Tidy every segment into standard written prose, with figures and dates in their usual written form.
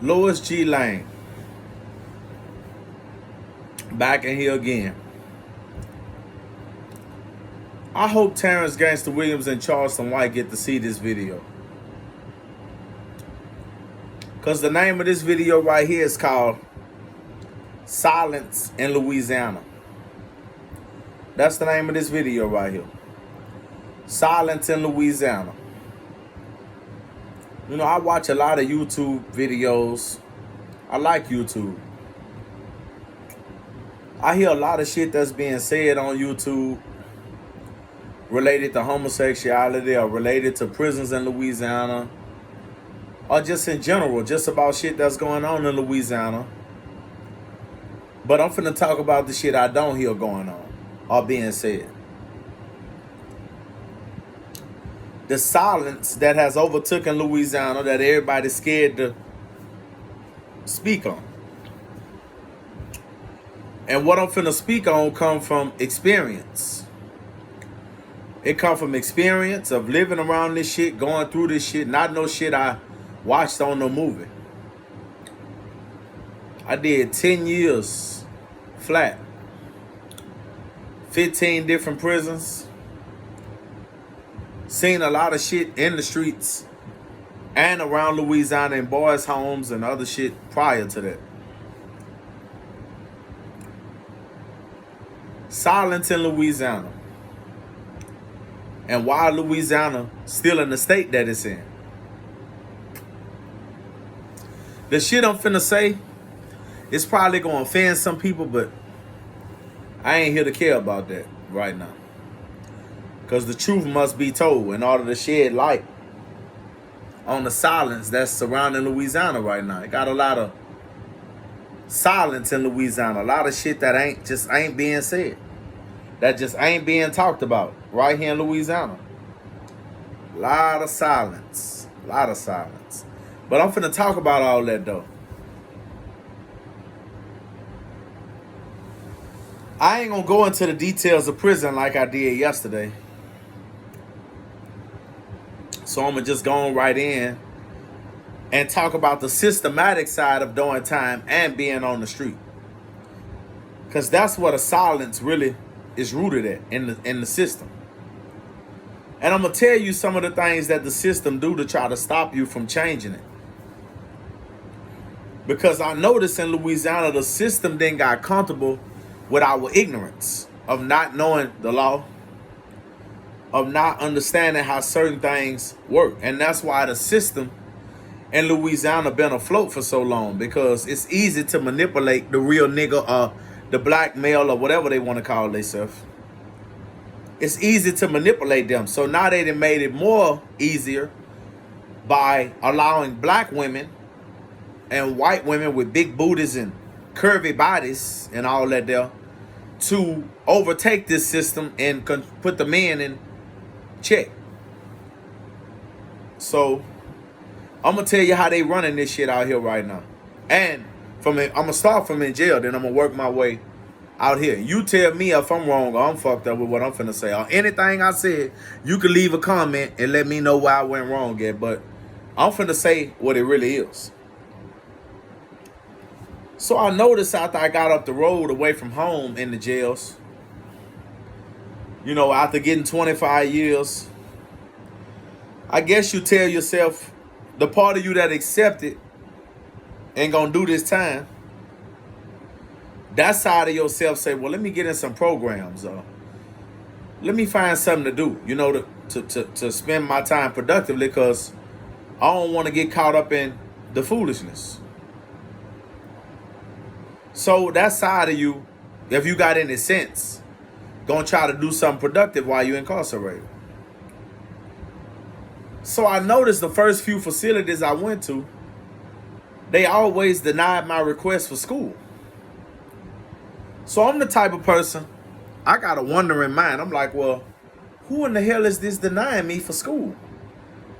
Louis G. Lane. Back in here again. I hope Terrence Gangster Williams and Charleston White get to see this video. Because the name of this video right here is called Silence in Louisiana. That's the name of this video right here. Silence in Louisiana. You know, I watch a lot of YouTube videos. I like YouTube. I hear a lot of shit that's being said on YouTube related to homosexuality or related to prisons in Louisiana, or just in general, just about shit that's going on in Louisiana. But I'm finna talk about the shit I don't hear going on or being said. The silence that has overtaken Louisiana that everybody's scared to speak on. And what I'm finna speak on come from experience. It come from experience of living around this shit, going through this shit, not no shit I watched on no movie. I did 10 years flat. 15 different prisons. Seen a lot of shit in the streets and around Louisiana in boys' homes and other shit prior to that. Silence in Louisiana. And why Louisiana still in the state that it's in. The shit I'm finna say is probably gonna offend some people, but I ain't here to care about that right now. Because the truth must be told in order to shed light on the silence that's surrounding Louisiana right now. It got a lot of silence in Louisiana. A lot of shit that ain't being said. That just ain't being talked about right here in Louisiana. A lot of silence. A lot of silence. But I'm finna talk about all that though. I ain't gonna go into the details of prison like I did yesterday. So I'm gonna just go on right in and talk about the systematic side of doing time and being on the street. Because that's what a silence really is rooted at in the system. And I'm gonna tell you some of the things that the system do to try to stop you from changing it. Because I noticed in Louisiana, the system then got comfortable with our ignorance of not knowing the law, of not understanding how certain things work. And that's why the system in Louisiana been afloat for so long, because it's easy to manipulate the real nigga or the black male or whatever they want to call themselves. It's easy to manipulate them. So now they done made it more easier by allowing black women and white women with big booties and curvy bodies and all that there to overtake this system and put the men in check. So I'm gonna tell you how they running this shit out here right now. And I'm gonna start from in jail, then I'm gonna work my way out here. You tell me if I'm wrong or I'm fucked up with what I'm finna say. Or anything I said, you can leave a comment and let me know why I went wrong at. But I'm finna say what it really is. So I noticed after I got up the road away from home in the jails, you know, after getting 25 years, I guess you tell yourself, the part of you that accepted ain't gonna do this time, that side of yourself say, well, let me get in some programs. Let me find something to do, you know, to spend my time productively, because I don't want to get caught up in the foolishness. So that side of you, if you got any sense, gonna try to do something productive while you're incarcerated. So I noticed the first few facilities I went to, they always denied my request for school. So I'm the type of person, I got a wondering mind. I'm like, well, who in the hell is this denying me for school?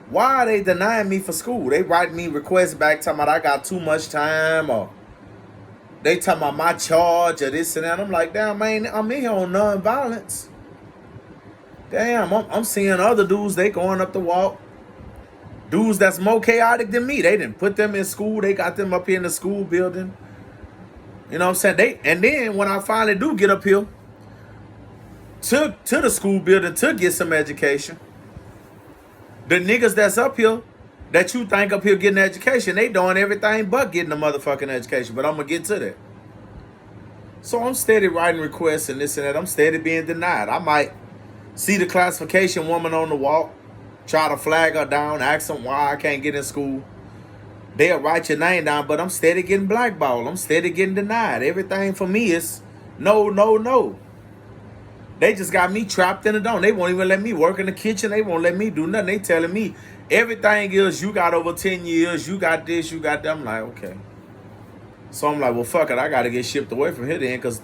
Why are they denying me for school? They write me requests back talking about I got too much time, or they talking about my charge or this and that. I'm like, damn, man, I'm in here on nonviolence. Damn, I'm seeing other dudes, they going up the walk. Dudes that's more chaotic than me. They didn't put them in school. They got them up here in the school building. You know what I'm saying? And then when I finally do get up here to the school building to get some education, the niggas that's up here that you think up here getting education, they doing everything but getting a motherfucking education. But I'm gonna get to that. So I'm steady writing requests and this and that. I'm steady being denied. I might see the classification woman on the walk, try to flag her down, ask them why I can't get in school. They'll write your name down, but I'm steady getting blackballed. I'm steady getting denied. Everything for me is no, no, no. They just got me trapped in the dome. They won't even let me work in the kitchen. They won't let me do nothing. They telling me everything is you got over 10 years. You got this, you got that. I'm like, okay. So I'm like, well, fuck it. I got to get shipped away from here then because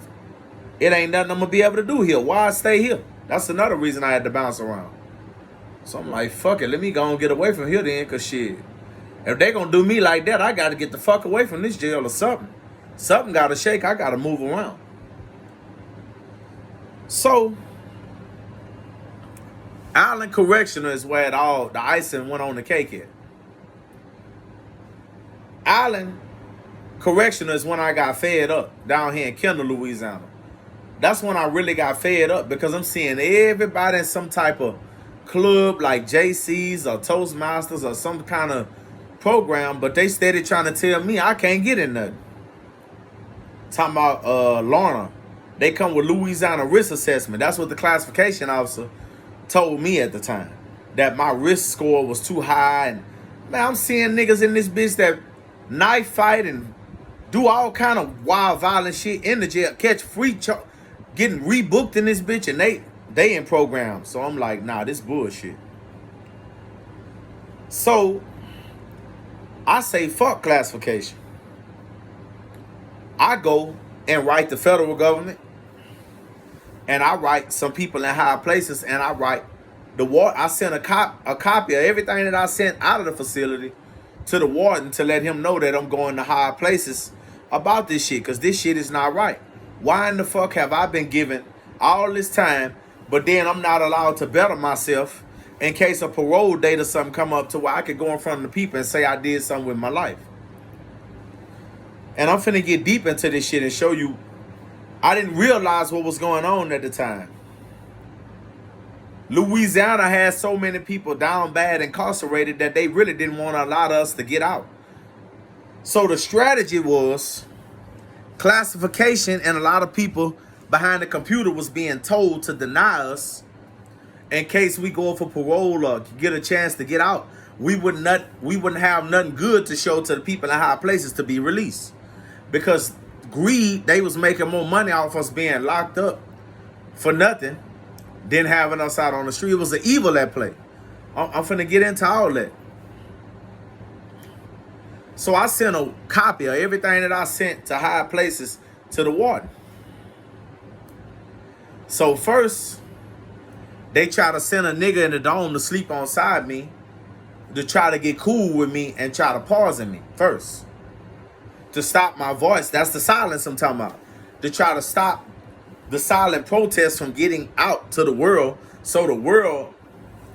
it ain't nothing I'm going to be able to do here. Why stay here? That's another reason I had to bounce around. So I'm like, fuck it. Let me go and get away from here then because shit. If they going to do me like that, I got to get the fuck away from this jail or something. Something got to shake. I got to move around. So, Island Correctional is where it all, the icing went on the cake at. Island Correctional is when I got fed up down here in Kendall, Louisiana. That's when I really got fed up because I'm seeing everybody in some type of club like JC's or Toastmasters or some kind of program, but they steady trying to tell me I can't get in nothing. Talking about Lorna. They come with Louisiana risk assessment. That's what the classification officer told me at the time. That my risk score was too high. And man, I'm seeing niggas in this bitch that knife fight and do all kind of wild violent shit in the jail. Catch free getting rebooked in this bitch and they in programs. So I'm like, nah, this bullshit. So I say fuck classification. I go and write the federal government, and I write some people in high places, and I write the warden. I sent a copy of everything that I sent out of the facility to the warden to let him know that I'm going to high places about this shit, because this shit is not right. Why in the fuck have I been given all this time, but then I'm not allowed to better myself in case a parole date or something come up to where I could go in front of the people and say I did something with my life? And I'm finna get deep into this shit and show you I didn't realize what was going on at the time. Louisiana has so many people down bad incarcerated that they really didn't want to allow us to get out. So the strategy was classification, and a lot of people behind the computer was being told to deny us in case we go for parole or get a chance to get out. We wouldn't have nothing good to show to the people in high places to be released. Because greed, they was making more money off us being locked up for nothing than having us out on the street. It was the evil at play. I'm finna get into all that. So I sent a copy of everything that I sent to high places to the warden. So first, they try to send a nigga in the dome to sleep on side me to try to get cool with me and try to poison me first. To stop my voice. That's the silence I'm talking about. To try to stop the silent protest from getting out to the world so the world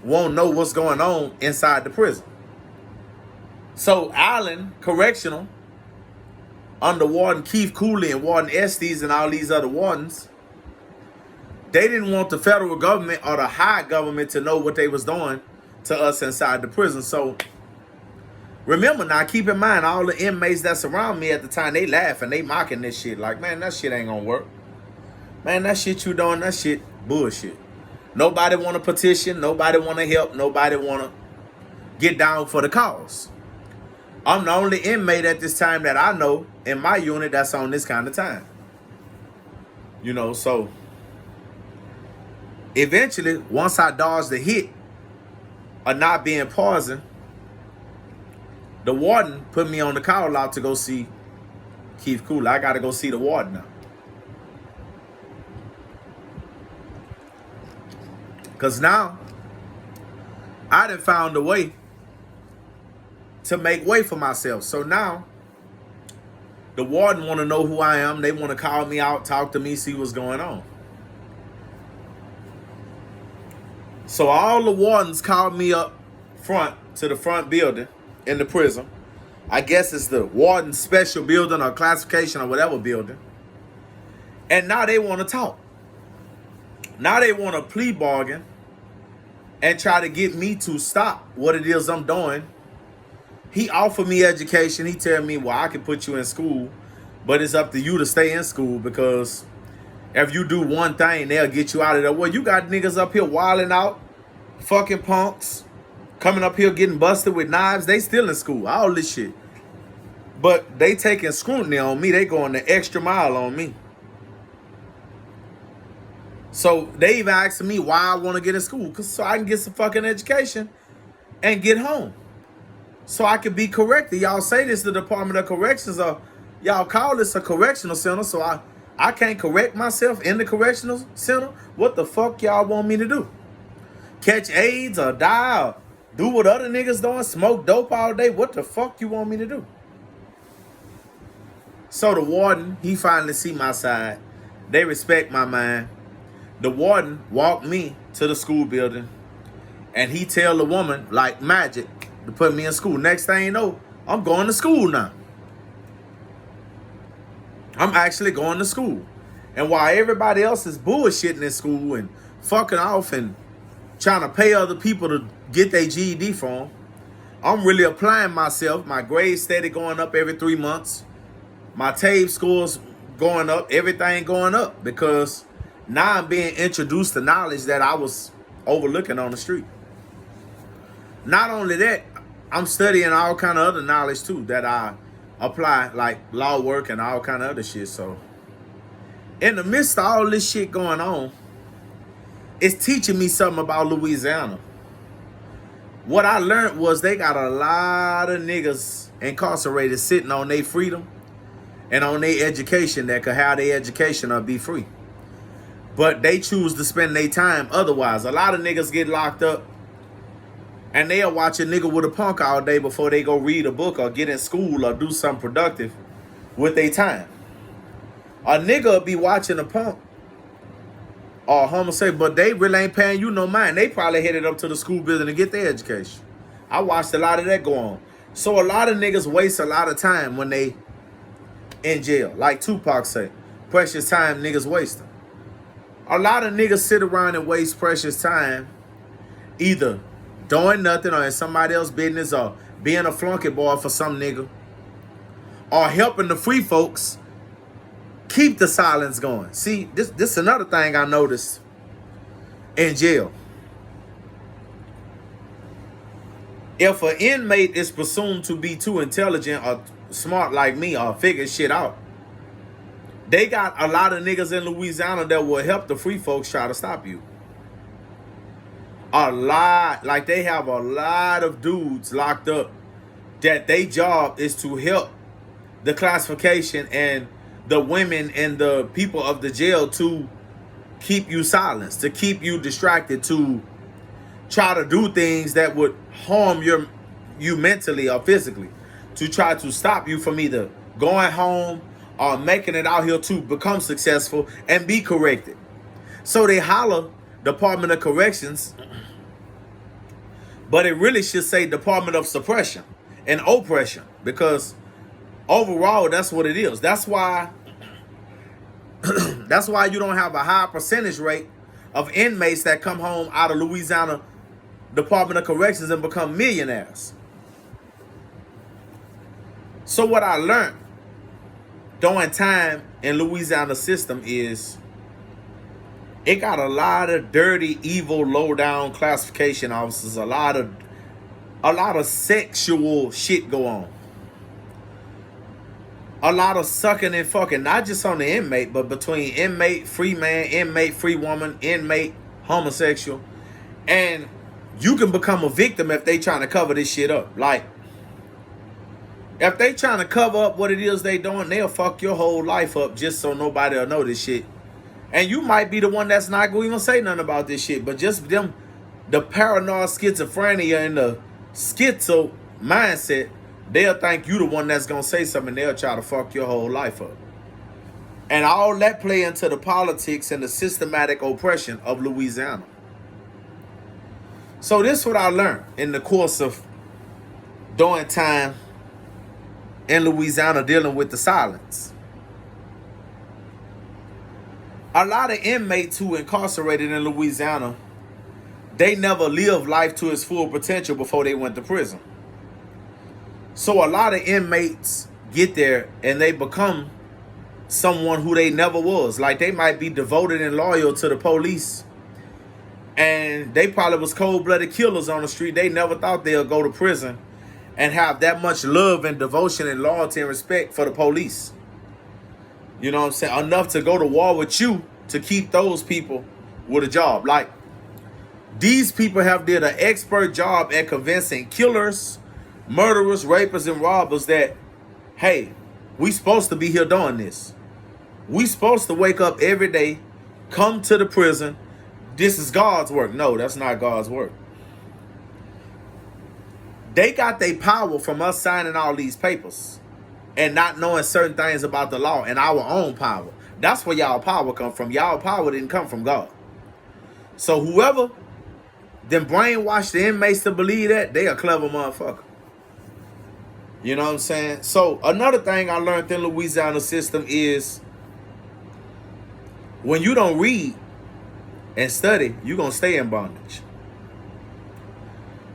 won't know what's going on inside the prison. So Island Correctional, under Warden Keith Cooley and Warden Estes and all these other wardens, they didn't want the federal government or the high government to know what they was doing to us inside the prison. So remember now, keep in mind, all the inmates that's around me at the time, they laughing, they mocking this shit. Like, man, that shit ain't gonna work. Man, that shit you doing, that shit bullshit. Nobody want to petition. Nobody want to help. Nobody want to get down for the cause. I'm the only inmate at this time that I know in my unit that's on this kind of time. You know, so eventually, once I dodged the hit of not being poisoned, the warden put me on the call out to go see Keith Cooley. I got to go see the warden now. Because now, I done found a way to make way for myself. So now, the warden want to know who I am. They want to call me out, talk to me, see what's going on. So all the wardens called me up to the front building in the prison. I guess it's the warden special building or classification or whatever building. And now they want to talk. Now they want to plea bargain and try to get me to stop what it is I'm doing. He offered me education. He tell me, well, I can put you in school, but it's up to you to stay in school because if you do one thing, they'll get you out of there. Well, you got niggas up here wilding out, fucking punks, coming up here getting busted with knives. They still in school, all this shit. But they taking scrutiny on me. They going the extra mile on me. So they even asking me why I want to get in school, so I can get some fucking education and get home. So I can be corrected. Y'all say this to the Department of Corrections, or y'all call this a correctional center, so I can't correct myself in the correctional center? What the fuck y'all want me to do? Catch AIDS or die or do what other niggas doing? Smoke dope all day? What the fuck you want me to do? So the warden, he finally see my side. They respect my mind. The warden walked me to the school building and he tell the woman like magic to put me in school. Next thing you know, I'm going to school now. I'm actually going to school. And while everybody else is bullshitting in school and fucking off and trying to pay other people to get their GED for them, I'm really applying myself. My grades steady going up every 3 months. My TABE scores going up. Everything going up because now I'm being introduced to knowledge that I was overlooking on the street. Not only that, I'm studying all kind of other knowledge too that I apply, like law work and all kind of other shit. So in the midst of all this shit going on, it's teaching me something about Louisiana. What I learned was they got a lot of niggas incarcerated sitting on their freedom and on their education that could have their education or be free. But they choose to spend their time otherwise. A lot of niggas get locked up and they'll watch a nigga with a punk all day before they go read a book or get in school or do something productive with their time. A nigga will be watching a punk or homosexual, but they really ain't paying you no mind. They probably headed up to the school building to get their education. I watched a lot of that go on. So a lot of niggas waste a lot of time when they in jail. Like Tupac say, precious time niggas wasting. A lot of niggas sit around and waste precious time either doing nothing or in somebody else's business or being a flunky boy for some nigga or helping the free folks keep the silence going. See, this is another thing I noticed in jail. If an inmate is presumed to be too intelligent or smart like me or figure shit out, they got a lot of niggas in Louisiana that will help the free folks try to stop you. A lot. Like they have a lot of dudes locked up that their job is to help the classification and the women and the people of the jail to keep you silenced, to keep you distracted, to try to do things that would harm you mentally or physically, to try to stop you from either going home or making it out here to become successful and be corrected. So they holler Department of Corrections, but it really should say Department of Suppression and Oppression, because overall that's what it is. That's why that's why you don't have a high percentage rate of inmates that come home out of Louisiana Department of Corrections and become millionaires. So what I learned during time in Louisiana system is it got a lot of dirty, evil, low-down classification officers, a lot of sexual shit go on. A lot of sucking and fucking, not just on the inmate, but between inmate, free man, inmate, free woman, inmate, homosexual. And you can become a victim if they trying to cover this shit up. Like, if they trying to cover up what it is they doing, they'll fuck your whole life up just so nobody will know this shit. And you might be the one that's not going to even say nothing about this shit. But just them, the paranoid schizophrenia and the schizo mindset, they'll think you the one that's going to say something and they'll try to fuck your whole life up. And all that play into the politics and the systematic oppression of Louisiana. So this is what I learned in the course of doing time in Louisiana dealing with the silence. A lot of inmates who incarcerated in Louisiana, they never lived life to its full potential before they went to prison. So a lot of inmates get there and they become someone who they never was. Like they might be devoted and loyal to the police, and they probably was cold-blooded killers on the street. They never thought they'll go to prison and have that much love and devotion and loyalty and respect for the police. You know what I'm saying? Enough to go to war with you to keep those people with a job. Like, these people have did an expert job at convincing killers, murderers, rapists, and robbers that, hey, we supposed to be here doing this. We supposed to wake up every day, come to the prison. This is God's work. No, that's not God's work. They got their power from us signing all these papers and not knowing certain things about the law and our own power. That's where y'all power come from. Y'all power didn't come from God. So whoever then brainwashed the inmates to believe that, they a clever motherfucker. You know what I'm saying? So another thing I learned in the Louisiana system is when you don't read and study, you're going to stay in bondage.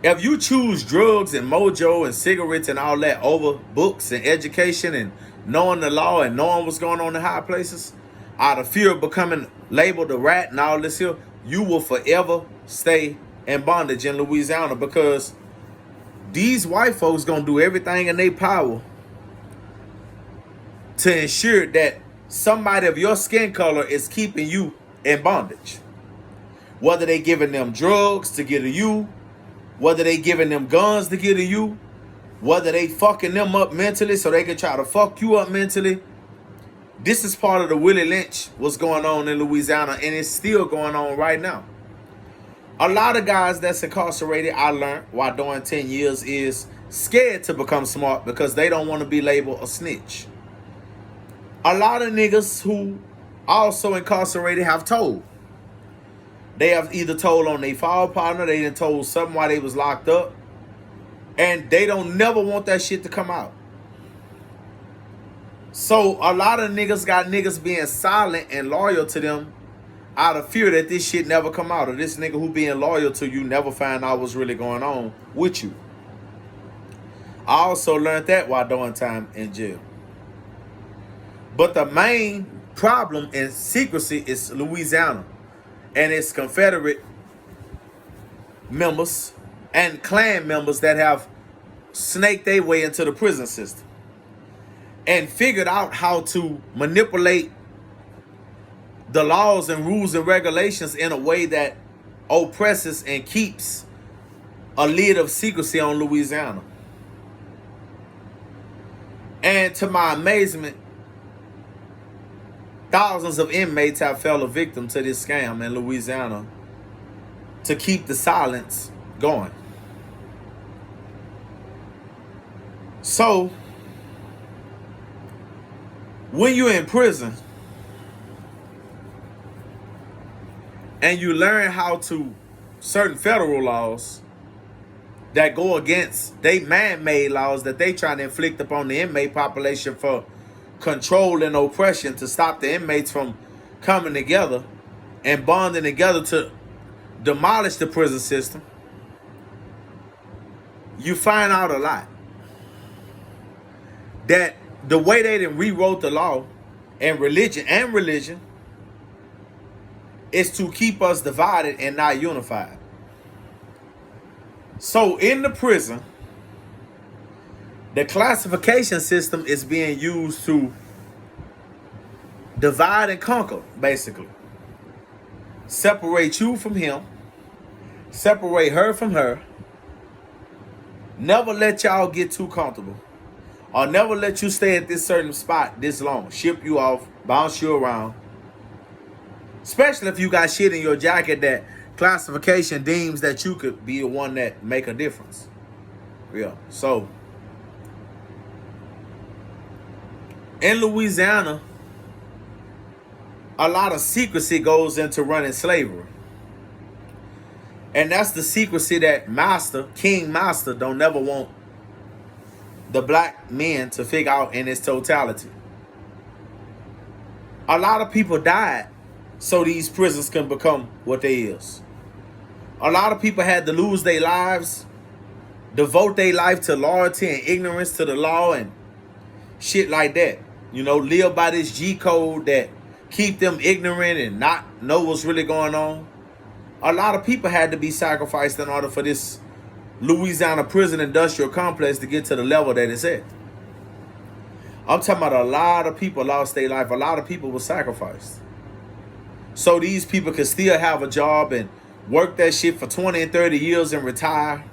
If you choose drugs and mojo and cigarettes and all that over books and education and knowing the law and knowing what's going on in high places, out of fear of becoming labeled a rat and all this here, you will forever stay in bondage in Louisiana, because these white folks gonna do everything in their power to ensure that somebody of your skin color is keeping you in bondage. Whether they giving them drugs to get to you, whether they giving them guns to get to you, whether they fucking them up mentally so they can try to fuck you up mentally. This is part of the Willie Lynch, what's going on in Louisiana, and it's still going on right now. A lot of guys that's incarcerated, I learned while doing 10 years, is scared to become smart because they don't want to be labeled a snitch. A lot of niggas who also incarcerated have told. They have either told on their fall partner, they done told something while they was locked up, and they don't never want that shit to come out. So a lot of niggas got niggas being silent and loyal to them out of fear that this shit never come out, or this nigga who being loyal to you never find out what's really going on with you. I also learned that while doing time in jail. But the main problem in secrecy is Louisiana and its Confederate members and Klan members that have snaked their way into the prison system and figured out how to manipulate the laws and rules and regulations in a way that oppresses and keeps a lid of secrecy on Louisiana. And to my amazement, thousands of inmates have fell a victim to this scam in Louisiana to keep the silence going. So, when you're in prison and you learn how to certain federal laws that go against they man-made laws that they trying to inflict upon the inmate population for control and oppression, to stop the inmates from coming together and bonding together to demolish the prison system, you find out a lot. That the way they done rewrote the law and religion is to keep us divided and not unified. So in the prison, the classification system is being used to divide and conquer, basically. Separate you from him, separate her from her, never let y'all get too comfortable, or never let you stay at this certain spot this long, ship you off, bounce you around. Especially if you got shit in your jacket that classification deems that you could be the one that make a difference. Yeah, so in Louisiana, a lot of secrecy goes into running slavery. And that's the secrecy that King Master, don't never want the black men to figure out in its totality. A lot of people died so these prisons can become what they is. A lot of people had to lose their lives, devote their life to loyalty and ignorance to the law and shit like that. You know, live by this G code that keep them ignorant and not know what's really going on. A lot of people had to be sacrificed in order for this Louisiana prison industrial complex to get to the level that it's at. I'm talking about a lot of people lost their life. A lot of people were sacrificed. So these people could still have a job and work that shit for 20 and 30 years and retire.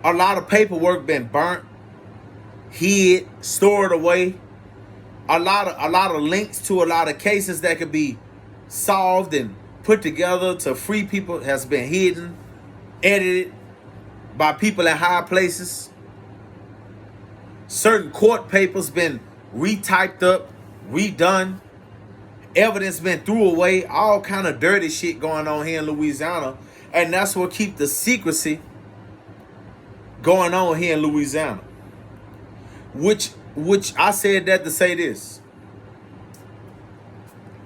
A lot of paperwork been burnt, hid, stored away. A lot of links to a lot of cases that could be solved and put together to free people has been hidden, edited by people in high places. Certain court papers been retyped up, redone. Evidence been threw away. All kind of dirty shit going on here in Louisiana. And that's what keep the secrecy going on here in Louisiana. Which I said that to say this.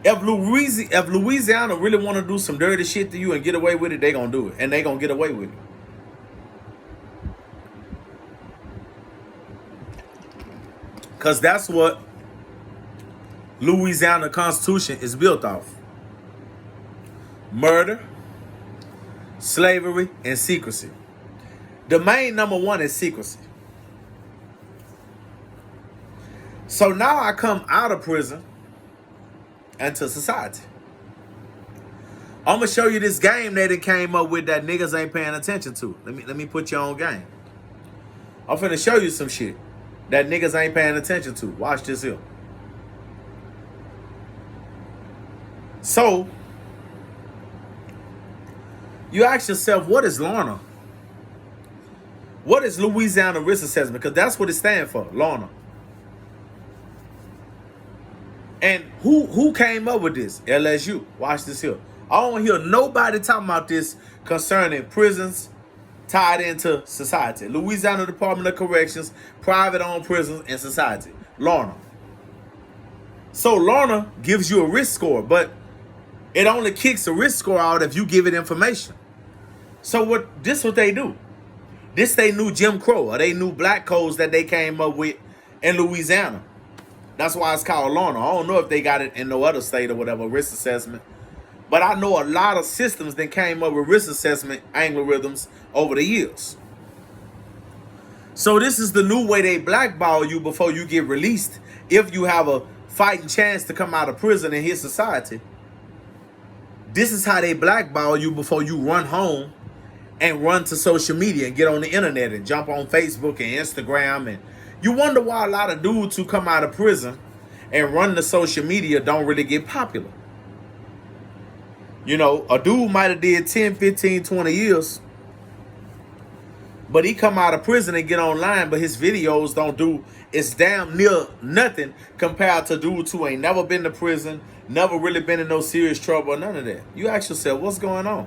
If Louisiana really want to do some dirty shit to you and get away with it, they gonna do it. And they gonna get away with it. Because that's what Louisiana Constitution is built off. Murder, slavery, and secrecy. The main number one is secrecy. So now I come out of prison into society. I'm gonna show you this game that it came up with that niggas ain't paying attention to. Let me put you on game. I'm finna show you some shit that niggas ain't paying attention to. Watch this here. So you ask yourself, what is Lorna? What is Louisiana Risk Assessment? Because that's what it stands for, Lorna. And who came up with this? LSU. Watch this here. I don't hear nobody talking about this concerning prisons tied into society. Louisiana Department of Corrections, private-owned prisons, and society. Lorna. So Lorna gives you a risk score, but it only kicks a risk score out if you give it information. So what they do. This they new Jim Crow, or they new black codes that they came up with in Louisiana. That's why it's called Lorna. I don't know if they got it in no other state or whatever, risk assessment. But I know a lot of systems that came up with risk assessment algorithms over the years. So this is the new way they blackball you before you get released. If you have a fighting chance to come out of prison and hit society. This is how they blackball you before you run home and run to social media and get on the internet and jump on Facebook and Instagram. And you wonder why a lot of dudes who come out of prison and run to social media don't really get popular. You know, a dude might have did 10, 15, 20 years, but he come out of prison and get online, but his videos don't do, it's damn near nothing compared to dudes who ain't never been to prison, never really been in no serious trouble or none of that. You ask yourself, what's going on?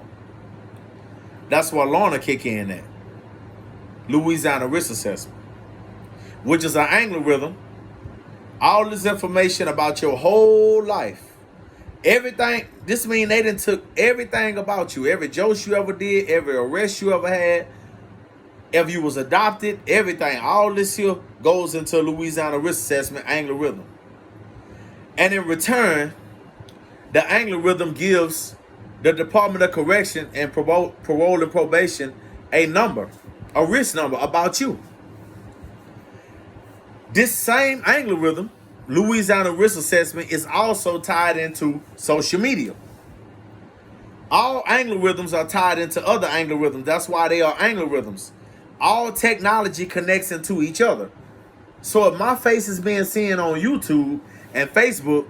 That's why Lorna kick in at. Louisiana Risk Assessment, which is an algorithm. All this information about your whole life. Everything, this mean they done took everything about you. Every joke you ever did, every arrest you ever had, if you was adopted, everything. All this here goes into Louisiana Risk Assessment algorithm. And in return, the algorithm gives the Department of Correction and Parole and Probation a number, a risk number about you. This same algorithm, Louisiana Risk Assessment, is also tied into social media. All algorithms are tied into other algorithms. That's why they are algorithms. All technology connects into each other. So if my face is being seen on YouTube and Facebook,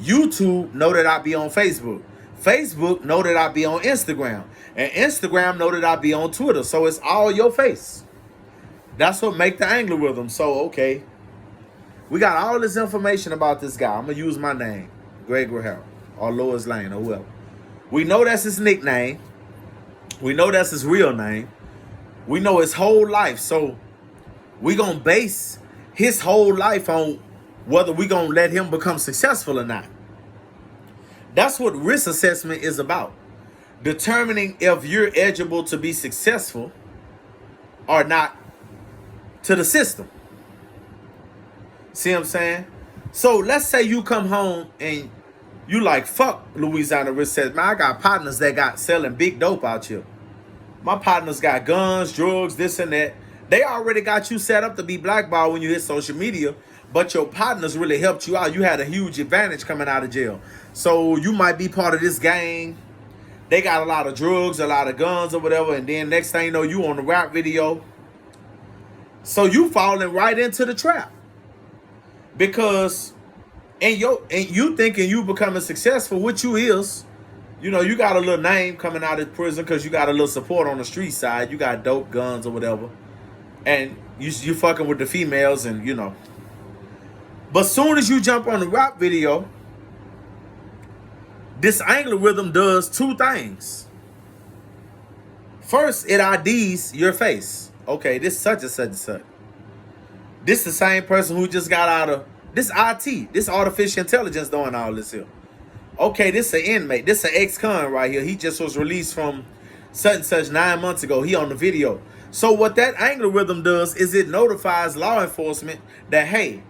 YouTube know that I be on Facebook. Facebook know that I be on Instagram. And Instagram know that I be on Twitter. So it's all your face. That's what make the algorithm. So, okay, we got all this information about this guy. I'm going to use my name, Gregory Harold, or Lois Lane, or whoever. We know that's his nickname. We know that's his real name. We know his whole life. So we gonna base his whole life on whether we gonna let him become successful or not. That's what risk assessment is about. Determining if you're eligible to be successful or not to the system. See what I'm saying? So let's say you come home and you like, fuck Louisiana risk assessment. Man, I got partners that got selling big dope out here. My partners got guns, drugs, this and that. They already got you set up to be blackballed when you hit social media, but your partners really helped you out. You had a huge advantage coming out of jail. So you might be part of this gang. They got a lot of drugs, a lot of guns or whatever, and then next thing you know, you on the rap video. So you falling right into the trap. Because and you thinking you becoming successful, which you is. You know, you got a little name coming out of prison because you got a little support on the street side. You got dope, guns, or whatever. And you fucking with the females and, you know. But soon as you jump on the rap video, this algorithm does two things. First, it IDs your face. Okay, this such and such and such. This the same person who just got out of, this IT, this artificial intelligence doing all this here. Okay, this an inmate. This an ex-con right here. He just was released from such and such 9 months ago. He on the video. So what that algorithm does is it notifies law enforcement that, hey,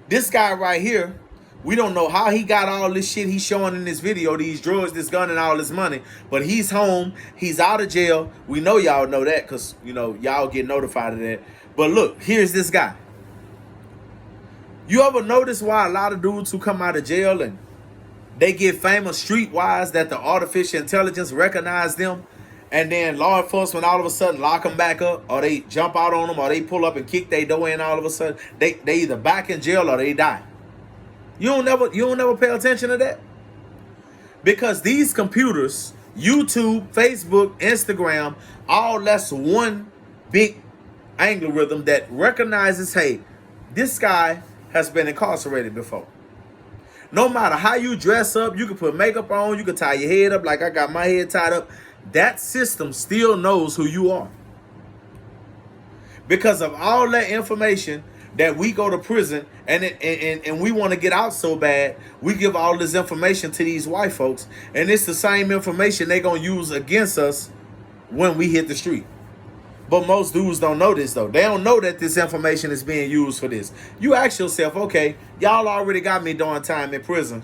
this guy right here, we don't know how he got all this shit he's showing in this video, these drugs, this gun, and all this money. But he's home. He's out of jail. We know y'all know that because, you know, y'all get notified of that. But look, here's this guy. You ever notice why a lot of dudes who come out of jail and they get famous streetwise that the artificial intelligence recognize them, and then law enforcement all of a sudden lock them back up, or they jump out on them, or they pull up and kick their door in all of a sudden? They either back in jail or they die. You don't never pay attention to that? Because these computers, YouTube, Facebook, Instagram, all that's one big algorithm that recognizes, hey, this guy has been incarcerated before. No matter how you dress up, you can put makeup on, you can tie your head up like I got my head tied up. That system still knows who you are. Because of all that information that we go to prison and we want to get out so bad, we give all this information to these white folks. And it's the same information they're going to use against us when we hit the street. But most dudes don't know this, though. They don't know that this information is being used for this. You ask yourself, okay, y'all already got me doing time in prison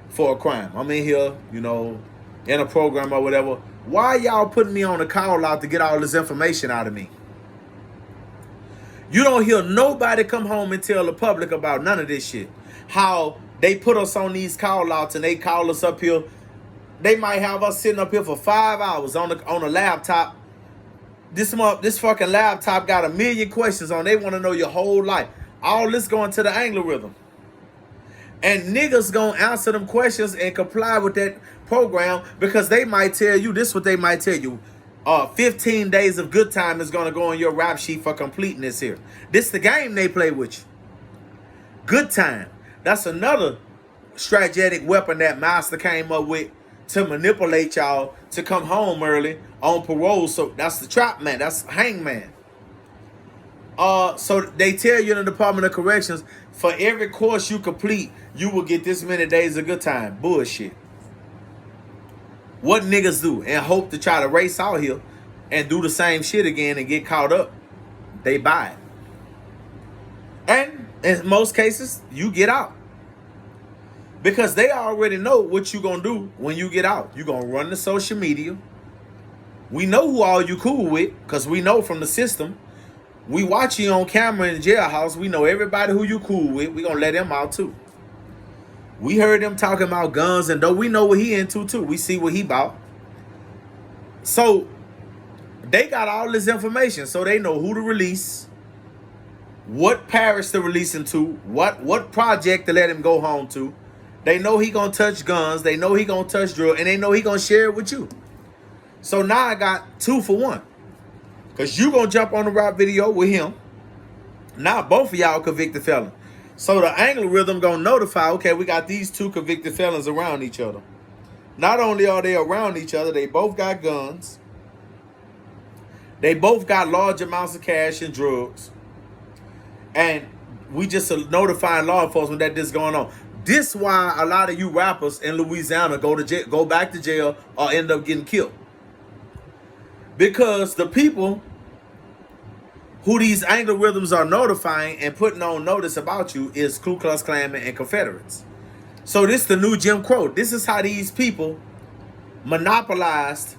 for a crime. I'm in here, you know, in a program or whatever. Why y'all putting me on a call out to get all this information out of me? You don't hear nobody come home and tell the public about none of this shit. How they put us on these call outs and they call us up here. They might have us sitting up here for 5 hours on a laptop. This fucking laptop got 1 million questions on. They want to know your whole life. All this going to the algorithm. And niggas gonna answer them questions and comply with that program because they might tell you, this is what they might tell you. 15 days of good time is gonna go on your rap sheet for completing this here. This the game they play with you. Good time. That's another strategic weapon that Master came up with to manipulate y'all to come home early on parole. So that's the trap man. That's hangman. So they tell you in the Department of Corrections, for every course you complete, you will get this many days of good time. Bullshit. What niggas do and hope to try to race out here and do the same shit again and get caught up, they buy it. And in most cases, you get out. Because they already know what you gonna do when you get out. You gonna run the social media. We know who all you cool with, because we know from the system. We watch you on camera in the jailhouse. We know everybody who you cool with. We gonna let them out too. We heard them talking about guns, and though we know what he into too. We see what he about. So they got all this information, so they know who to release, what parish to release him to, what project to let him go home to. They know he gonna touch guns. They know he gonna touch drugs, and they know he gonna share it with you. So now I got 2 for 1. Because you gonna jump on the rap video with him. Now both of y'all convicted felons. So the algorithm gonna notify, okay, we got these 2 convicted felons around each other. Not only are they around each other, they both got guns. They both got large amounts of cash and drugs. And we just notifying law enforcement that this is going on. This is why a lot of you rappers in Louisiana go back to jail or end up getting killed. Because the people who these algorithms are notifying and putting on notice about you is Ku Klux Klan and Confederates. So this is the new Jim Crow. This is how these people monopolized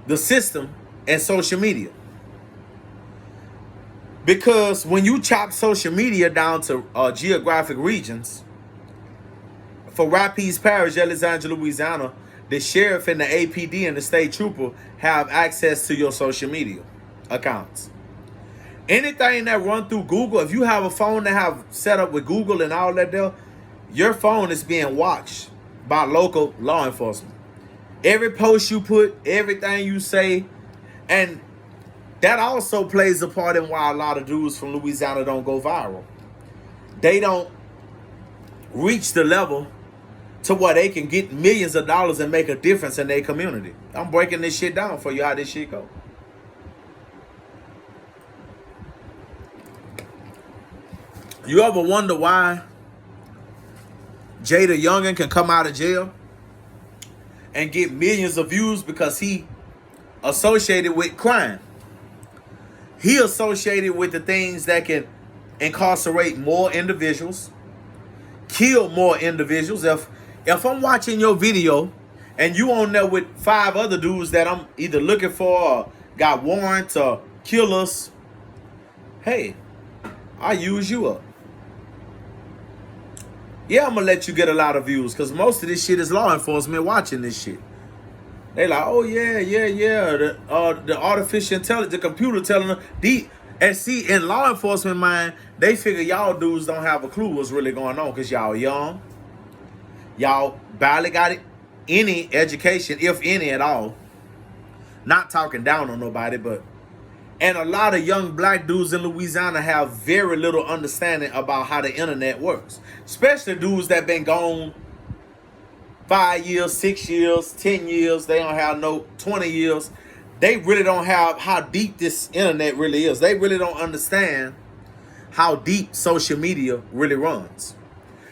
the system and social media. Because when you chop social media down to geographic regions, for Rapides Parish, Alexandria, Louisiana, the sheriff and the APD and the state trooper have access to your social media accounts. Anything that run through Google, if you have a phone that have set up with Google and all that there, your phone is being watched by local law enforcement. Every post you put, everything you say, and that also plays a part in why a lot of dudes from Louisiana don't go viral. They don't reach the level to where they can get millions of dollars and make a difference in their community. I'm breaking this shit down for you, how this shit go. You ever wonder why Jada Youngin can come out of jail and get millions of views? Because he associated with crime. He associated with the things that can incarcerate more individuals, kill more individuals. If I'm watching your video and you on there with 5 other dudes that I'm either looking for or got warrants or killers, hey, I use you up. Yeah, I'm going to let you get a lot of views because most of this shit is law enforcement watching this shit. They like, oh, yeah. The artificial intelligence, the computer telling them. And see, in law enforcement mind, they figure y'all dudes don't have a clue what's really going on because y'all young. Y'all barely got any education, if any at all. Not talking down on nobody, but... And a lot of young black dudes in Louisiana have very little understanding about how the internet works. Especially dudes that been gone 5 years, 6 years, 10 years. They don't have no 20 years. They really don't have how deep this internet really is. They really don't understand how deep social media really runs.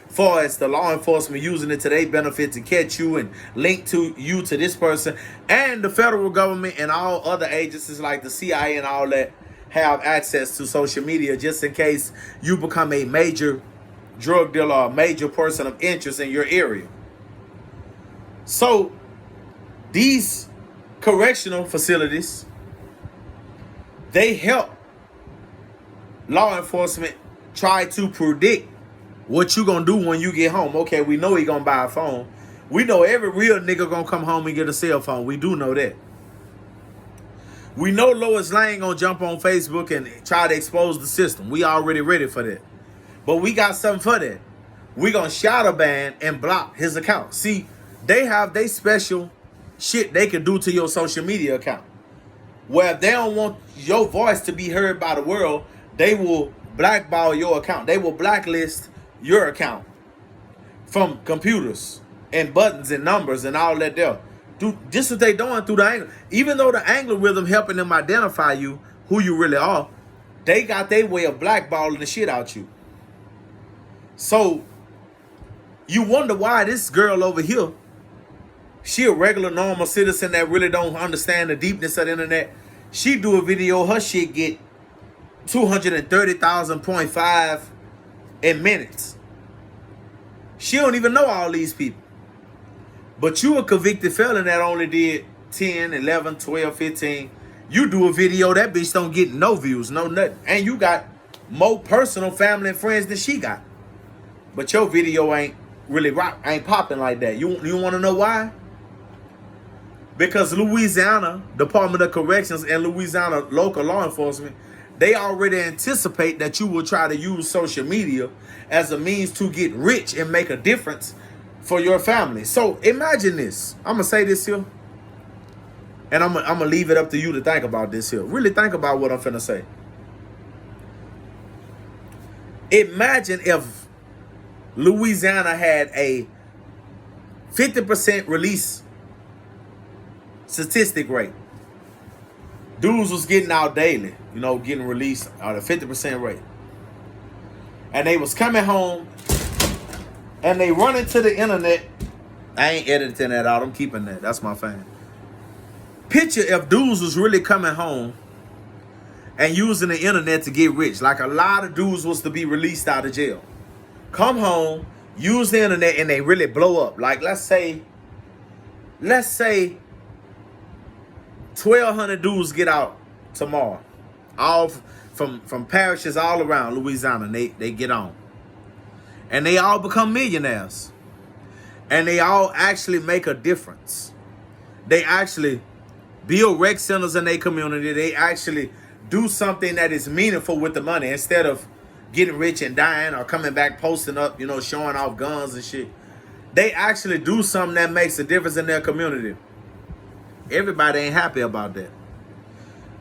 Far as the law enforcement using it to their benefit to catch you and link to you to this person, and the federal government and all other agencies like the CIA and all that have access to social media just in case you become a major drug dealer or a major person of interest in your area. So these correctional facilities, they help law enforcement try to predict what you gonna do when you get home. Okay, we know he gonna buy a phone. We know every real nigga gonna come home and get a cell phone. We do know that. We know Lois Lane gonna jump on Facebook and try to expose the system. We already ready for that. But we got something for that. We gonna shadow ban and block his account. See, they have they special shit they can do to your social media account. Where if they don't want your voice to be heard by the world, they will blackball your account. They will blacklist your account from computers and buttons and numbers and all that there. Dude, just what they doing through the angle. Even though the algorithm helping them identify you, who you really are, they got their way of blackballing the shit out you. So you wonder why this girl over here, she a regular normal citizen that really don't understand the deepness of the internet. She do a video, her shit get 230,000.5 in minutes. She don't even know all these people. But you a convicted felon that only did 10, 11, 12, 15. You do a video, that bitch don't get no views, no nothing. And you got more personal family and friends than she got. But your video ain't really ain't popping like that. You want to know why? Because Louisiana Department of Corrections and Louisiana local law enforcement, they already anticipate that you will try to use social media as a means to get rich and make a difference for your family. So imagine this. I'm going to say this here. And I'm going to leave it up to you to think about this here. Really think about what I'm finna say. Imagine if Louisiana had a 50% release statistic rate. Dudes was getting out daily, getting released at a 50% rate. And they was coming home and they run into the internet. I ain't editing that out. I'm keeping that. That's my fan. Picture if dudes was really coming home and using the internet to get rich. Like a lot of dudes was to be released out of jail. Come home, use the internet, and they really blow up. Like let's say 1,200 dudes get out tomorrow. All from parishes all around Louisiana. They get on. And they all become millionaires. And they all actually make a difference. They actually build rec centers in their community. They actually do something that is meaningful with the money instead of getting rich and dying or coming back posting up, showing off guns and shit. They actually do something that makes a difference in their community. Everybody ain't happy about that.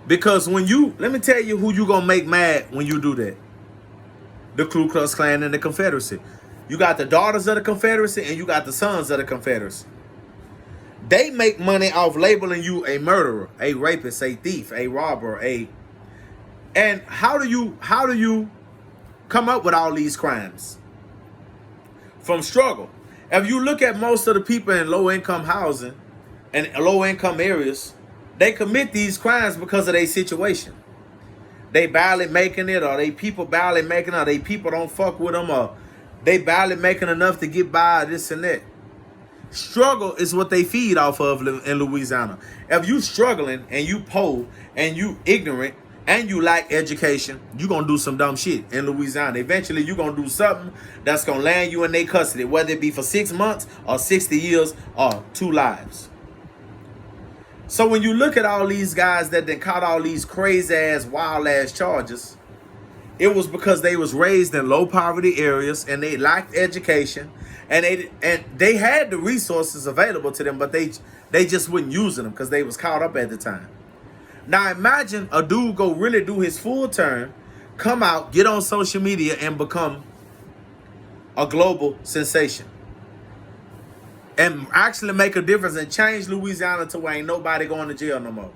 Because let me tell you who you gonna make mad when you do that. The Ku Klux Klan and the Confederacy. You got the daughters of the Confederacy and you got the sons of the Confederacy. They make money off labeling you a murderer, a rapist, a thief, a robber, and how do you come up with all these crimes? From struggle. If you look at most of the people in low-income housing and low-income areas, they commit these crimes because of their situation. They barely making it, or they people barely making it, or they people don't fuck with them, or they barely making enough to get by, this and that. Struggle is what they feed off of in Louisiana. If you struggling and you poor and you ignorant and you lack education, you gonna do some dumb shit in Louisiana. Eventually, you gonna do something that's gonna land you in their custody, whether it be for 6 months or 60 years or 2 lives. So when you look at all these guys that then caught all these crazy ass, wild ass charges, it was because they was raised in low poverty areas and they lacked education, and they had the resources available to them, but they just wouldn't use them because they was caught up at the time. Now imagine a dude go really do his full term, come out, get on social media, and become a global sensation. And actually make a difference and change Louisiana to where ain't nobody going to jail no more.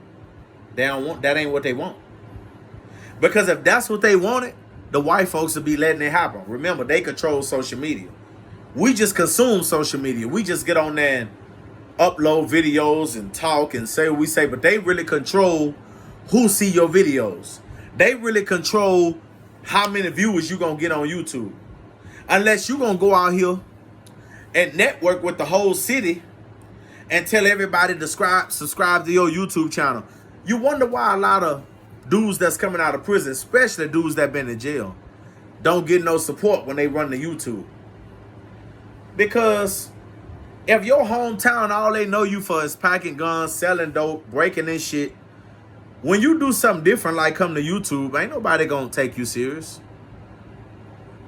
That ain't what they want. Because if that's what they wanted, the white folks would be letting it happen. Remember, they control social media. We just consume social media. We just get on there and upload videos and talk and say what we say, but they really control who see your videos. They really control how many viewers you gonna get on YouTube. Unless you gonna go out here and network with the whole city and tell everybody to subscribe to your YouTube channel. You wonder why a lot of dudes that's coming out of prison, especially dudes that been in jail, don't get no support when they run to YouTube. Because if your hometown, all they know you for is packing guns, selling dope, breaking in shit, when you do something different like come to YouTube, ain't nobody gonna take you serious.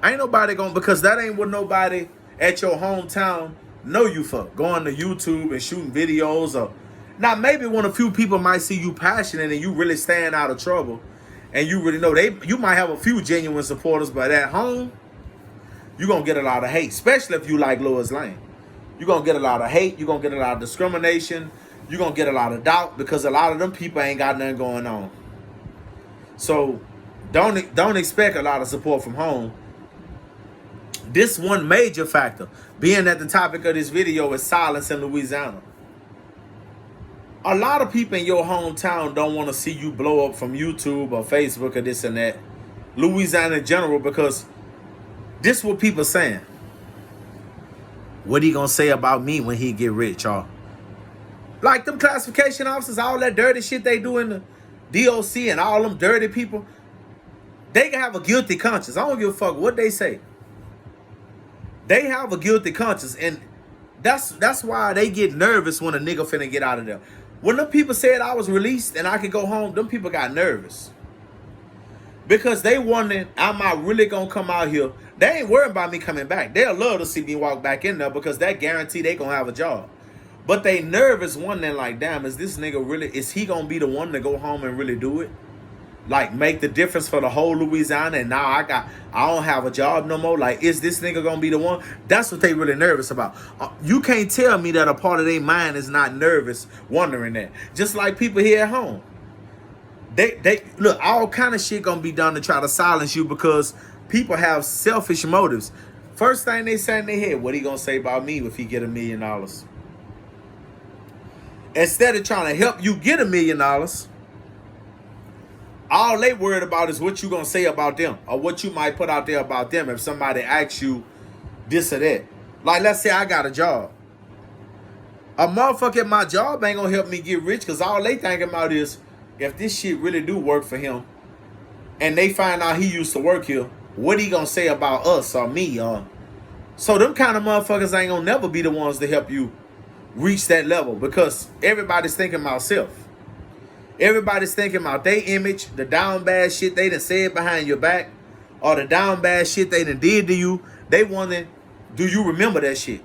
Ain't nobody gonna, because that ain't what nobody at your hometown know you for. Going to YouTube and shooting videos. Or now maybe when a few people might see you passionate and you really staying out of trouble and you really know you might have a few genuine supporters, but at home you're gonna get a lot of hate, especially if you like Lois Lane. You're gonna get a lot of hate, you're gonna get a lot of discrimination, you're gonna get a lot of doubt, because a lot of them people ain't got nothing going on. So don't expect a lot of support from home. This one major factor, being that the topic of this video is silence in Louisiana. A lot of people in your hometown don't want to see you blow up from YouTube or Facebook or this and that. Louisiana in general, because this is what people saying. What he gonna say about me when he get rich, y'all? Like them classification officers, all that dirty shit they do in the DOC and all them dirty people, they can have a guilty conscience. I don't give a fuck what they say. They have a guilty conscience, and that's why they get nervous when a nigga finna get out of there. When them people said I was released and I could go home, them people got nervous. Because they wondering, am I really gonna come out here? They ain't worried about me coming back. They'll love to see me walk back in there because that guarantee they gonna have a job. But they nervous wondering like, damn, is this nigga really, is he gonna be the one to go home and really do it? like make the difference for the whole Louisiana, and now I don't have a job no more. Like, is this nigga gonna be the one? That's what they really nervous about. You can't tell me that a part of their mind is not nervous, wondering that. Just like people here at home, they look, all kind of shit gonna be done to try to silence you because people have selfish motives. First thing they say in their head, what he gonna say about me if he get $1 million? Instead of trying to help you get $1 million, all they worried about is what you gonna say about them or what you might put out there about them if somebody asks you this or that. Like, let's say I got a job. A motherfucker at my job ain't gonna help me get rich because all they thinking about is if this shit really do work for him and they find out he used to work here, what he gonna say about us or me? So them kind of motherfuckers ain't gonna never be the ones to help you reach that level because everybody's thinking about self. Everybody's thinking about their image, the down bad shit they done said behind your back, or the down bad shit they done did to you. They wondering, do you remember that shit?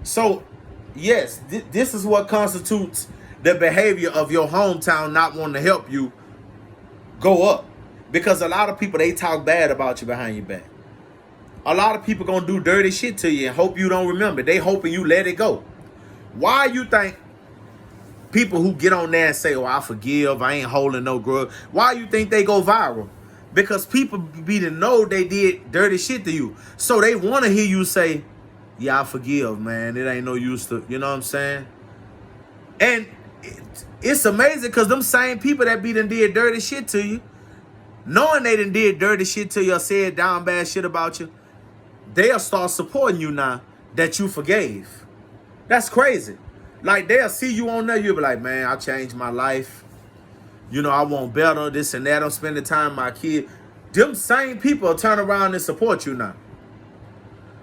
So, yes, this is what constitutes the behavior of your hometown not wanting to help you go up. Because a lot of people, they talk bad about you behind your back. A lot of people gonna do dirty shit to you and hope you don't remember. They hoping you let it go. Why you think people who get on there and say, oh, I forgive, I ain't holding no grudge, why you think they go viral? Because people be to know they did dirty shit to you. So they want to hear you say, yeah, I forgive, man. It ain't no use to, you know what I'm saying? And it's amazing because them same people that be done did dirty shit to you, knowing they done did dirty shit to you or said down bad shit about you, they'll start supporting you now that you forgave. That's crazy. Like, they'll see you on there, you'll be like, man, I changed my life. You know, I want better, this and that. I'm spending time with my kid. Them same people will turn around and support you now.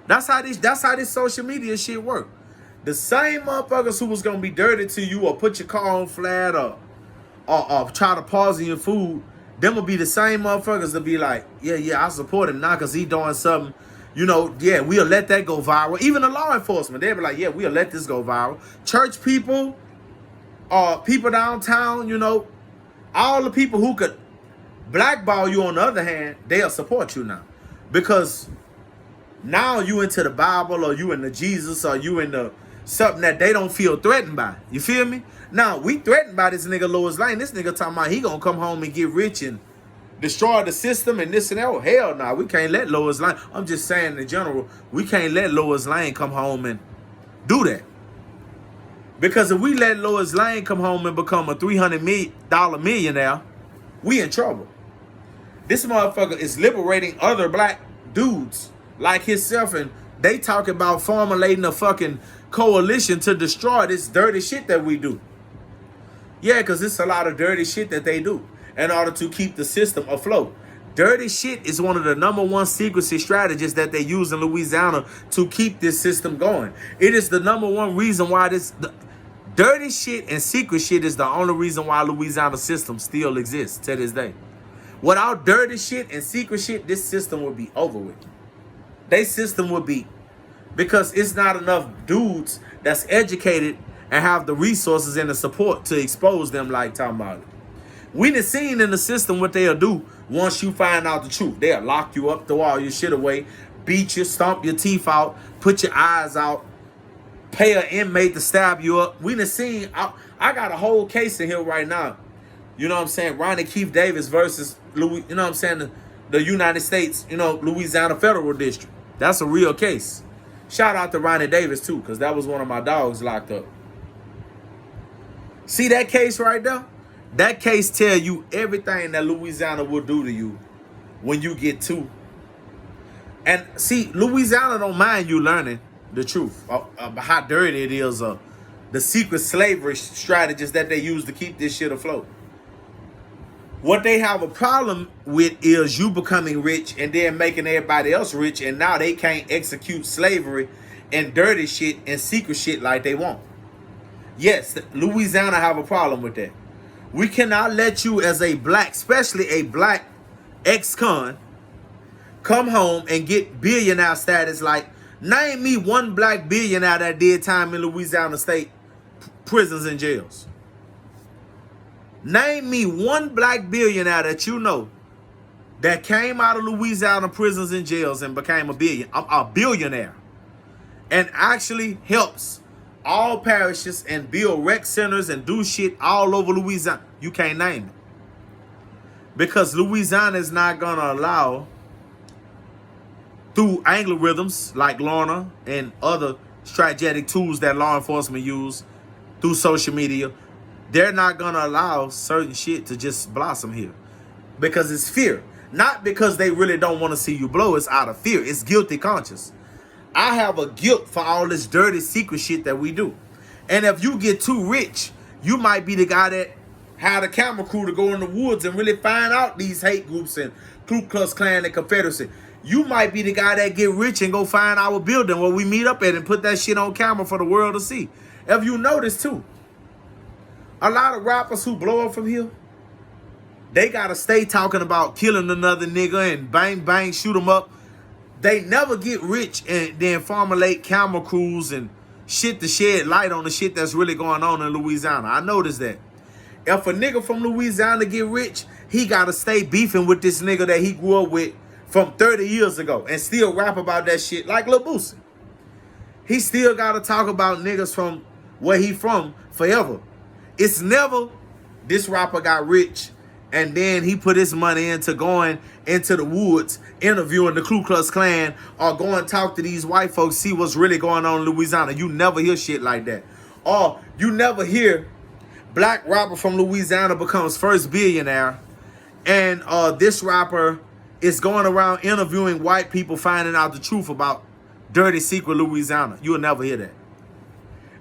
That's how this social media shit work. The same motherfuckers who was gonna be dirty to you or put your car on flat or try to poison your food, them will be the same motherfuckers that be like, yeah, I support him now because he doing something. You know, yeah, we'll let that go viral. Even the law enforcement, they'll be like, yeah, we'll let this go viral. Church people, people downtown, you know, all the people who could blackball you on the other hand, they'll support you now. Because now you into the Bible or you into Jesus or you into something that they don't feel threatened by. You feel me? Now, we threatened by this nigga Lois Lane. This nigga talking about he gonna come home and get rich and destroy the system and this and that. Oh, hell no, we can't let Lois Lane. I'm just saying in general, we can't let Lois Lane come home and do that. Because if we let Lois Lane come home and become a $300 million millionaire, we in trouble. This motherfucker is liberating other black dudes like himself, and they talk about formulating a fucking coalition to destroy this dirty shit that we do. Yeah, because it's a lot of dirty shit that they do in order to keep the system afloat. Dirty shit is one of the #1 secrecy strategies that they use in Louisiana to keep this system going. It is the #1 reason why dirty shit and secret shit is the only reason why Louisiana system still exists to this day. Without dirty shit and secret shit, this system would be over with. They system would be, because it's not enough dudes that's educated and have the resources and the support to expose them like talking about it. We done seen in the system what they'll do once you find out the truth. They'll lock you up, throw all your shit away, beat you, stomp your teeth out, put your eyes out, pay an inmate to stab you up. We done seen, I got a whole case in here right now. You know what I'm saying? Ronnie Keith Davis versus, Louis, you know what I'm saying? The United States, you know, Louisiana Federal District. That's a real case. Shout out to Ronnie Davis too, because that was one of my dogs locked up. See that case right there? That case tell you everything that Louisiana will do to you when you get to. And see, Louisiana don't mind you learning the truth about how dirty it is, the secret slavery strategies that they use to keep this shit afloat. What they have a problem with is you becoming rich and then making everybody else rich, and now they can't execute slavery and dirty shit and secret shit like they want. Yes, Louisiana have a problem with that. We cannot let you as a black, especially a black ex-con, come home and get billionaire status. Like, name me one black billionaire that did time in Louisiana state prisons and jails. Name me one black billionaire that you know that came out of Louisiana prisons and jails and became a billionaire and actually helps all parishes and build rec centers and do shit all over Louisiana. You can't name it. Because Louisiana is not going to allow, through algorithms like Lorna and other strategic tools that law enforcement use through social media, they're not going to allow certain shit to just blossom here. Because it's fear. Not because they really don't want to see you blow. It's out of fear. It's guilty conscience. I have a guilt for all this dirty secret shit that we do. And if you get too rich, you might be the guy that had a camera crew to go in the woods and really find out these hate groups and Ku Klux Klan and Confederacy. You might be the guy that get rich and go find our building where we meet up at and put that shit on camera for the world to see. If you notice too, a lot of rappers who blow up from here, they gotta stay talking about killing another nigga and bang, bang, shoot them up. They never get rich and then formulate camera crews and shit to shed light on the shit that's really going on in Louisiana. I noticed that. If a nigga from Louisiana get rich, he gotta stay beefing with this nigga that he grew up with from 30 years ago and still rap about that shit like Lil Boosie. He still gotta talk about niggas from where he from forever. It's never this rapper got rich and then he put his money into going into the woods, interviewing the Ku Klux Klan, or go and talk to these white folks, see what's really going on in Louisiana. You never hear shit like that. Or you never hear black rapper from Louisiana becomes first billionaire, and this rapper is going around interviewing white people, finding out the truth about dirty secret Louisiana. You'll never hear that.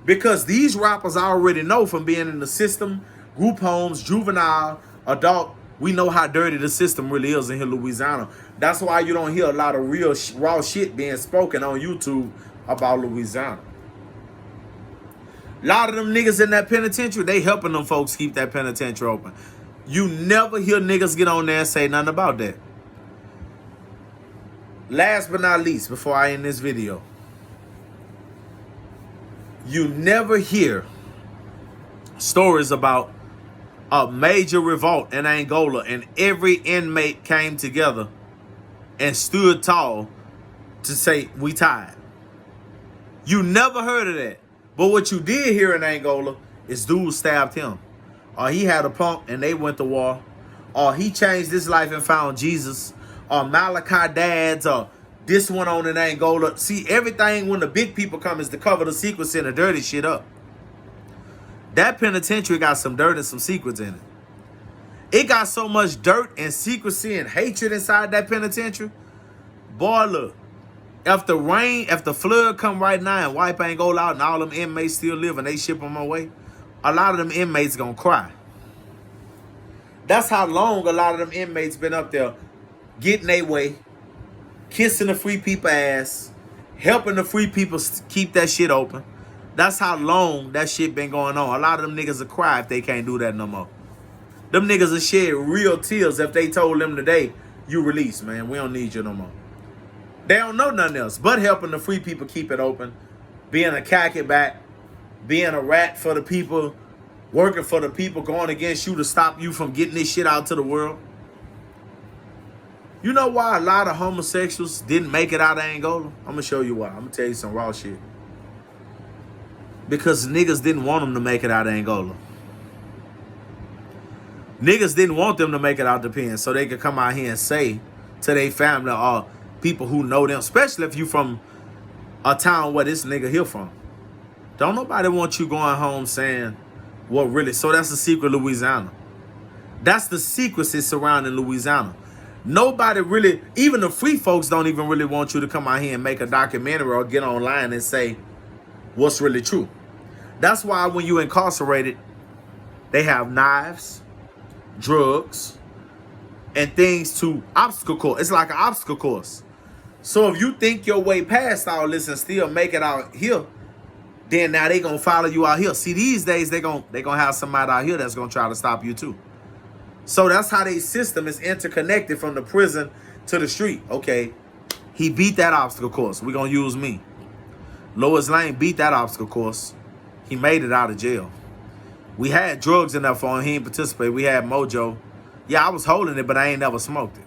Because these rappers already know from being in the system, group homes, juvenile, adult, we know how dirty the system really is in here, Louisiana. That's why you don't hear a lot of real raw shit being spoken on YouTube about Louisiana. A lot of them niggas in that penitentiary, they helping them folks keep that penitentiary open. You never hear niggas get on there and say nothing about that. Last but not least, before I end this video, you never hear stories about a major revolt in Angola and every inmate came together and stood tall to say, we tired. You never heard of that. But what you did hear in Angola is dudes stabbed him. Or he had a pump and they went to war. Or he changed his life and found Jesus. Or Malachi dads, or this went on in Angola. See, everything when the big people come is to cover the secrets and the dirty shit up. That penitentiary got some dirt and some secrets in it. It got so much dirt and secrecy and hatred inside that penitentiary. Boy, look. If the flood come right now and wipe Angola out and all them inmates still live and they ship them away, a lot of them inmates gonna cry. That's how long a lot of them inmates been up there getting their way, kissing the free people ass, helping the free people keep that shit open. That's how long that shit been going on. A lot of them niggas will cry if they can't do that no more. Them niggas will shed real tears if they told them today, you released, man. We don't need you no more. They don't know nothing else but helping the free people keep it open, being a khaki back, being a rat for the people, working for the people, going against you to stop you from getting this shit out to the world. You know why a lot of homosexuals didn't make it out of Angola? I'm going to show you why. I'm going to tell you some raw shit. Because niggas didn't want them to make it out of Angola. Niggas didn't want them to make it out the pen so they could come out here and say to their family or people who know them, especially if you from a town where this nigga here from. Don't nobody want you going home saying what really. So that's the secret Louisiana. That's the secrecy surrounding Louisiana. Nobody really, even the free folks don't even really want you to come out here and make a documentary or get online and say what's really true. That's why when you incarcerated, they have knives, drugs, and things to obstacle course. It's like an obstacle course. So if you think your way past all this and still make it out here, then now they gonna follow you out here. See, these days they gonna have somebody out here that's gonna try to stop you too. So that's how their system is interconnected from the prison to the street. Okay, he beat that obstacle course. We're gonna use me. Lois Lane beat that obstacle course. He made it out of jail. We had drugs in there for him. He didn't participate. We had Mojo. Yeah, I was holding it, but I ain't never smoked it.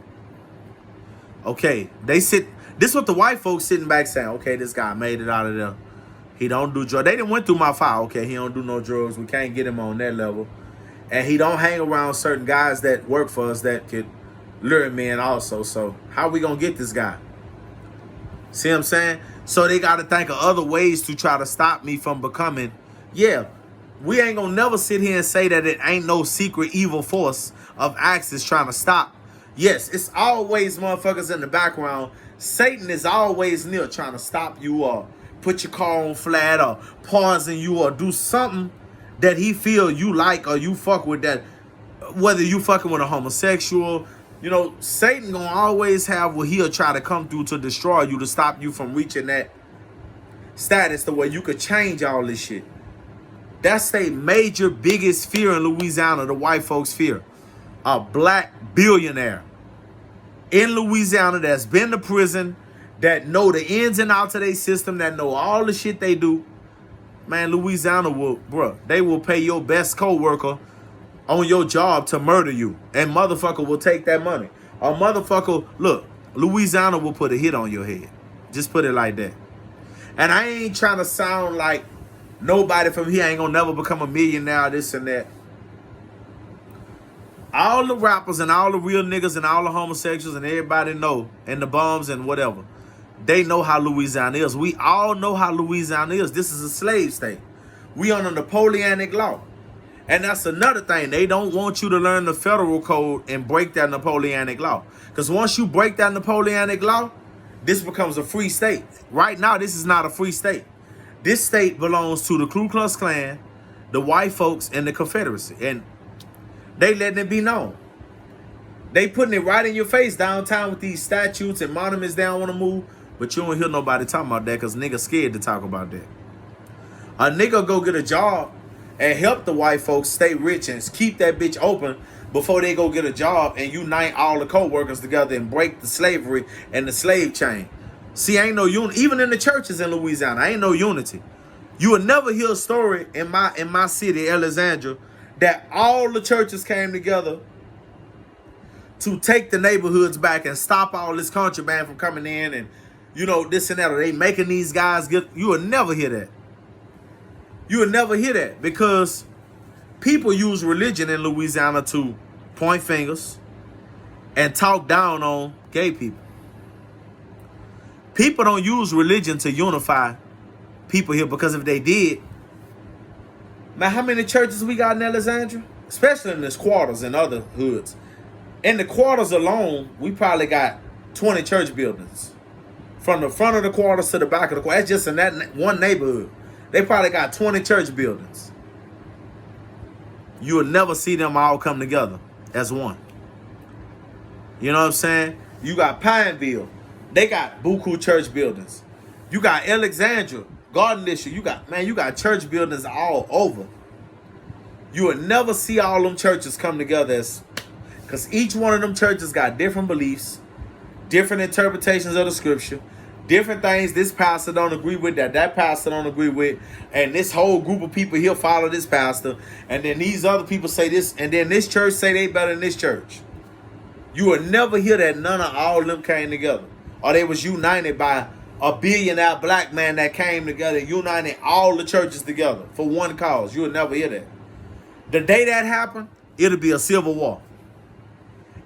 Okay, this is what the white folks sitting back saying, okay, this guy made it out of there. He don't do drugs. They didn't went through my file. Okay, he don't do no drugs. We can't get him on that level. And he don't hang around certain guys that work for us that could lure him in also. So how we going to get this guy? See what I'm saying? So they got to think of other ways to try to stop me from becoming, yeah, we ain't going to never sit here and say that it ain't no secret evil force of Axis trying to stop. Yes, it's always motherfuckers in the background. Satan is always near trying to stop you or put your car on flat or pausing you or do something that he feel you like or you fuck with that. Whether you fucking with a homosexual, you know, Satan gonna always have what he'll try to come through to destroy you, to stop you from reaching that status to where you could change all this shit. That's their major, biggest fear in Louisiana, the white folks fear. A black billionaire in Louisiana that's been to prison, that know the ins and outs of their system, that know all the shit they do. Man, Louisiana will, bruh, they will pay your best co-worker on your job to murder you. And motherfucker will take that money. A motherfucker, look, Louisiana will put a hit on your head. Just put it like that. And I ain't trying to sound like nobody from here ain't gonna never become a millionaire, this and that. All the rappers and all the real niggas and all the homosexuals and everybody know, and the bums and whatever, they know how Louisiana is. We all know how Louisiana is. This is a slave state. We on a Napoleonic law. And that's another thing. They don't want you to learn the federal code and break that Napoleonic law. Because once you break that Napoleonic law, this becomes a free state. Right now, this is not a free state. This state belongs to the Ku Klux Klan, the white folks, and the Confederacy. And they letting it be known. They putting it right in your face downtown with these statutes and monuments they don't want to move. But you don't hear nobody talking about that because niggas scared to talk about that. A nigga go get a job and help the white folks stay rich and keep that bitch open before they go get a job and unite all the co-workers together and break the slavery and the slave chain. See, ain't no unity. Even in the churches in Louisiana, ain't no unity. You will never hear a story in my city, Alexandria, that all the churches came together to take the neighborhoods back and stop all this contraband from coming in and, you know, this and that. Or they making these guys get. You will never hear that. You will never hear that because people use religion in Louisiana to point fingers and talk down on gay people. People don't use religion to unify people here because if they did, man, how many churches we got in Alexandria? Especially in this quarters and other hoods. In the quarters alone, we probably got 20 church buildings. From the front of the quarters to the back of the quarters. That's just in that one neighborhood. They probably got 20 church buildings. You will never see them all come together as one. You know what I'm saying? You got Pineville. They got buku church buildings. You got Alexandria, Garden District. You got church buildings all over. You will never see all them churches come together because each one of them churches got different beliefs, different interpretations of the scripture, different things this pastor don't agree with, that pastor don't agree with, and this whole group of people here follow this pastor, and then these other people say this, and then this church say they better than this church. You will never hear that none of all of them came together. Or they was united by a billionaire black man that came together, uniting all the churches together for one cause. You will never hear that. The day that happened, it'll be a civil war.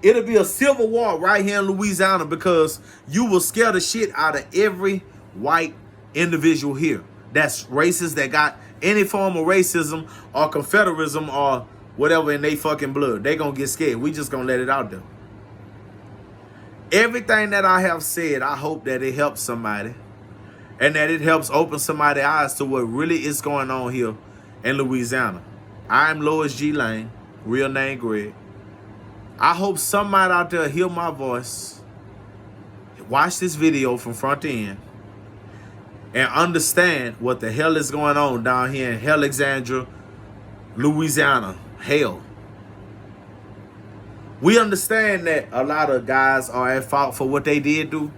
It'll be a civil war right here in Louisiana because you will scare the shit out of every white individual here that's racist, that got any form of racism or confederism or whatever in they fucking blood. They gonna get scared. We just gonna let it out there. Everything that I have said, I hope that it helps somebody and that it helps open somebody's eyes to what really is going on here in Louisiana. I'm Lois G. Lane, real name Greg. I hope somebody out there hear my voice, watch this video from front to end, and understand what the hell is going on down here in Alexandria, Louisiana. Hell. We understand that a lot of guys are at fault for what they did do.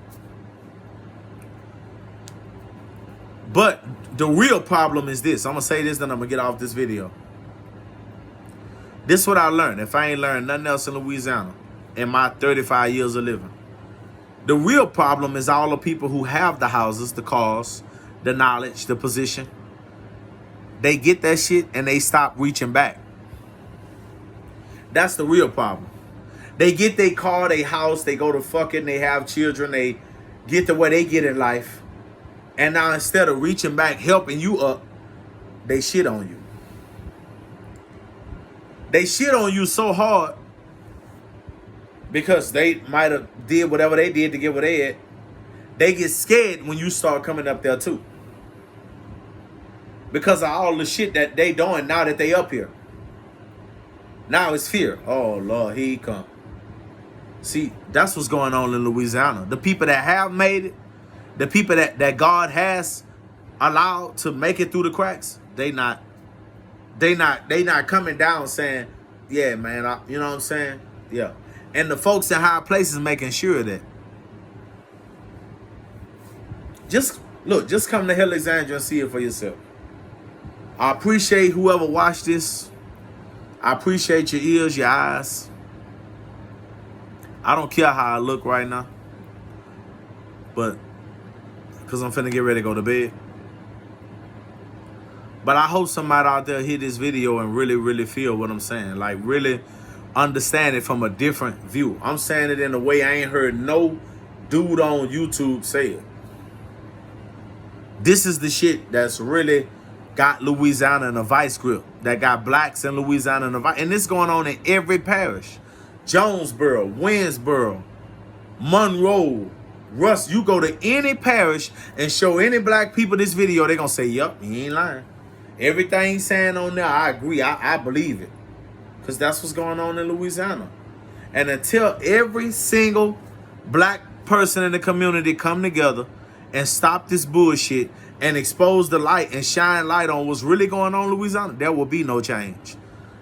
But the real problem is this. I'm going to say this, then I'm going to get off this video. This is what I learned. If I ain't learned nothing else in Louisiana in my 35 years of living. The real problem is all the people who have the houses, the cars, the knowledge, the position. They get that shit and they stop reaching back. That's the real problem. They get their car, their house, they go to fucking, they have children, they get to where they get in life. And now instead of reaching back, helping you up, they shit on you. They shit on you so hard because they might have did whatever they did to get where they at. They get scared when you start coming up there too. Because of all the shit that they doing now that they up here. Now it's fear. Oh, Lord, here he come. See, that's what's going on in Louisiana. The people that have made it, the people that God has allowed to make it through the cracks, they not coming down saying, yeah, man, you know what I'm saying? Yeah. And the folks in high places making sure that. Just come to Alexandria and see it for yourself. I appreciate whoever watched this. I appreciate your ears, your eyes. I don't care how I look right now. But, because I'm finna get ready to go to bed. But I hope somebody out there hear this video and really, really feel what I'm saying. Like, really understand it from a different view. I'm saying it in a way I ain't heard no dude on YouTube say it. This is the shit that's really got Louisiana in a vice grip. That got blacks in Louisiana in a vice. And this going on in every parish. Jonesboro, Winsboro, Monroe, Russ. You go to any parish and show any black people this video, they're going to say, yup, he ain't lying. Everything he's saying on there, I agree. I believe it. Because that's what's going on in Louisiana. And until every single black person in the community come together and stop this bullshit and expose the light and shine light on what's really going on in Louisiana, there will be no change.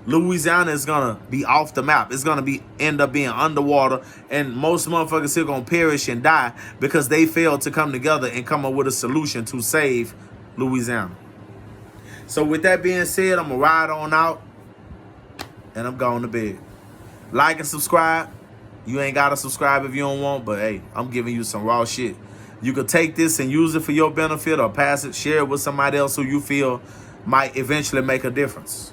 Louisiana is going to be off the map. It's going to end up being underwater, and most motherfuckers still going to perish and die because they failed to come together and come up with a solution to save Louisiana. So with that being said, I'm going to ride on out, and I'm going to bed. Like and subscribe. You ain't got to subscribe if you don't want, but hey, I'm giving you some raw shit. You could take this and use it for your benefit or pass it, share it with somebody else who you feel might eventually make a difference.